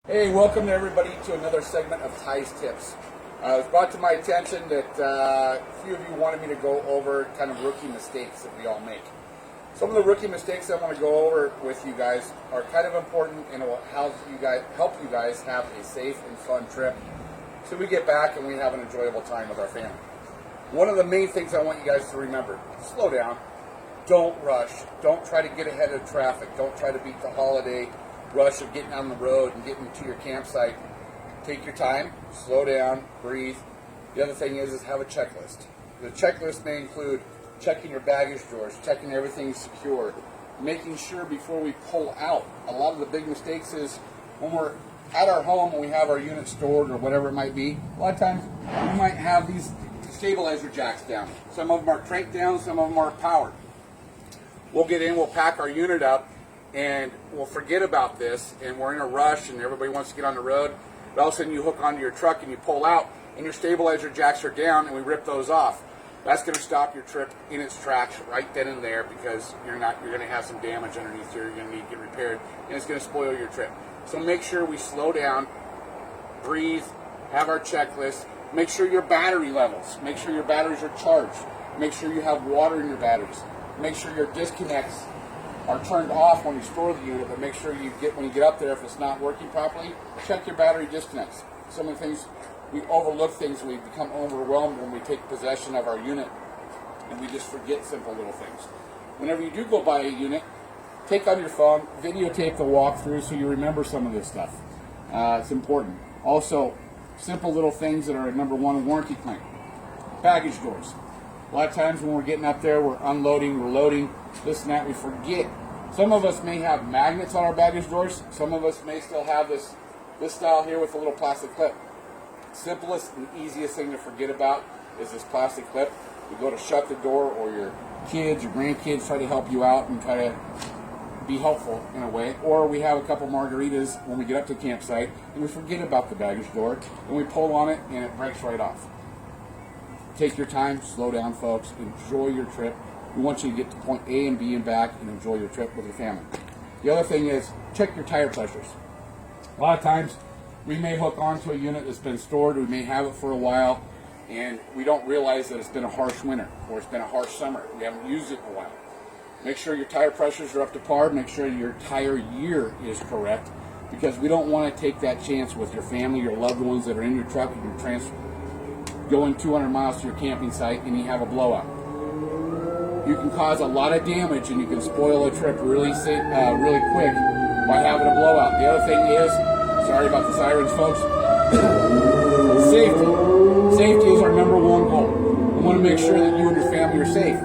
Hey, welcome to everybody to another segment of Ty's Tips. It was brought to my attention that a few of you wanted me to go over kind of rookie mistakes that we all make. Some of the rookie mistakes I want to go over with you guys are kind of important and it will help you guys have a safe and fun trip so we get back and we have an enjoyable time with our family. One of the main things I want you guys to remember: slow down, don't rush, don't try to get ahead of traffic, don't try to beat the holiday rush of getting on the road and getting to your campsite. Take your time, slow down, breathe. The other thing is have a checklist. The checklist may include checking your baggage drawers, checking everything's secure, making sure before we pull out. A lot of the big mistakes is when we're at our home and we have our unit stored or whatever it might be, a lot of times we might have these stabilizer jacks down. Some of them are cranked down, some of them are powered. We'll get in, we'll pack our unit up, and we'll forget about this, and we're in a rush and everybody wants to get on the road, but all of a sudden you hook onto your truck and you pull out and your stabilizer jacks are down and we rip those off. That's going to stop your trip in its tracks right then and there, because you're going to have some damage underneath here, you're going to need to get repaired, and it's going to spoil your trip. So make sure we slow down, breathe, have our checklist, make sure your battery levels, make sure your batteries are charged, make sure you have water in your batteries, make sure your disconnects are turned off when you store the unit, but make sure when you get up there, if it's not working properly, check your battery disconnects. Some of the things, we overlook things, we become overwhelmed when we take possession of our unit, and we just forget simple little things. Whenever you do go buy a unit, take on your phone, videotape the walkthrough so you remember some of this stuff. It's important. Also, simple little things that are number one, warranty claim. Baggage doors. A lot of times when we're getting up there, we're unloading, we're loading, this and that, we forget. Some of us may have magnets on our baggage doors. Some of us may still have this style here with a little plastic clip. Simplest and easiest thing to forget about is this plastic clip. You go to shut the door, or your kids, your grandkids try to help you out and try to be helpful in a way. Or we have a couple margaritas when we get up to the campsite and we forget about the baggage door and we pull on it and it breaks right off. Take your time, slow down, folks. Enjoy your trip. We want you to get to point A and B and back and enjoy your trip with your family. The other thing is check your tire pressures. A lot of times we may hook onto a unit that's been stored, we may have it for a while, and we don't realize that it's been a harsh winter or it's been a harsh summer. We haven't used it in a while. Make sure your tire pressures are up to par. Make sure your tire year is correct, because we don't want to take that chance with your family, your loved ones that are in your truck, and you're going 200 miles to your camping site and you have a blowout. You can cause a lot of damage and you can spoil a trip really quick by having a blowout. The other thing is, sorry about the sirens, folks, safety. Safety is our number one goal. We want to make sure that you and your family are safe.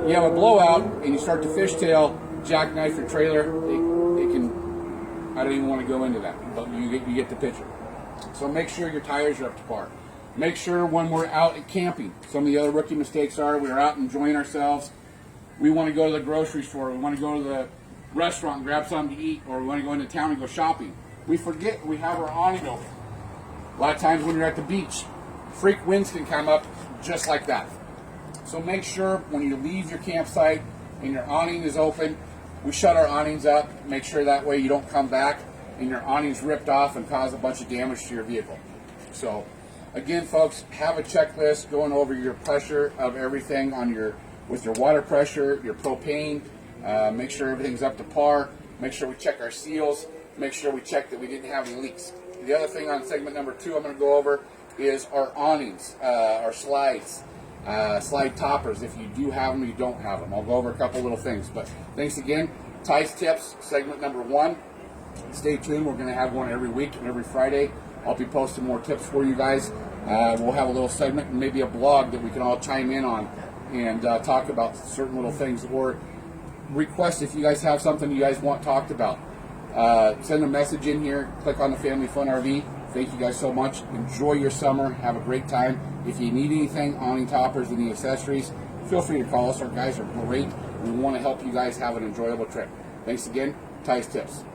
You have a blowout and you start to fishtail, jackknife your trailer, it can, I don't even want to go into that, but you get the picture. So make sure your tires are up to par. Make sure when we're out at camping, some of the other rookie mistakes are we're out enjoying ourselves. We want to go to the grocery store, we want to go to the restaurant and grab something to eat, or we want to go into town and go shopping. We forget we have our awning open. A lot of times when you're at the beach, freak winds can come up just like that. So make sure when you leave your campsite and your awning is open, we shut our awnings up, make sure that way you don't come back and your awning's ripped off and cause a bunch of damage to your vehicle. So again, folks, have a checklist going over your pressure of everything with your water pressure, your propane. Make sure everything's up to par. Make sure we check our seals. Make sure we check that we didn't have any leaks. The other thing on segment number 2 I'm going to go over is our awnings, our slides, slide toppers. If you do have them, you don't have them. I'll go over a couple little things. But thanks again. Ty's Tips, segment number 1. Stay tuned. We're going to have one every week and every Friday. I'll be posting more tips for you guys. We'll have a little segment and maybe a blog that we can all chime in on and talk about certain little things, or request if you guys have something you guys want talked about. Send a message in here. Click on the Family Fun RV. Thank you guys so much. Enjoy your summer. Have a great time. If you need anything, awning toppers, any accessories, feel free to call us. Our guys are great. We want to help you guys have an enjoyable trip. Thanks again. Ty's Tips.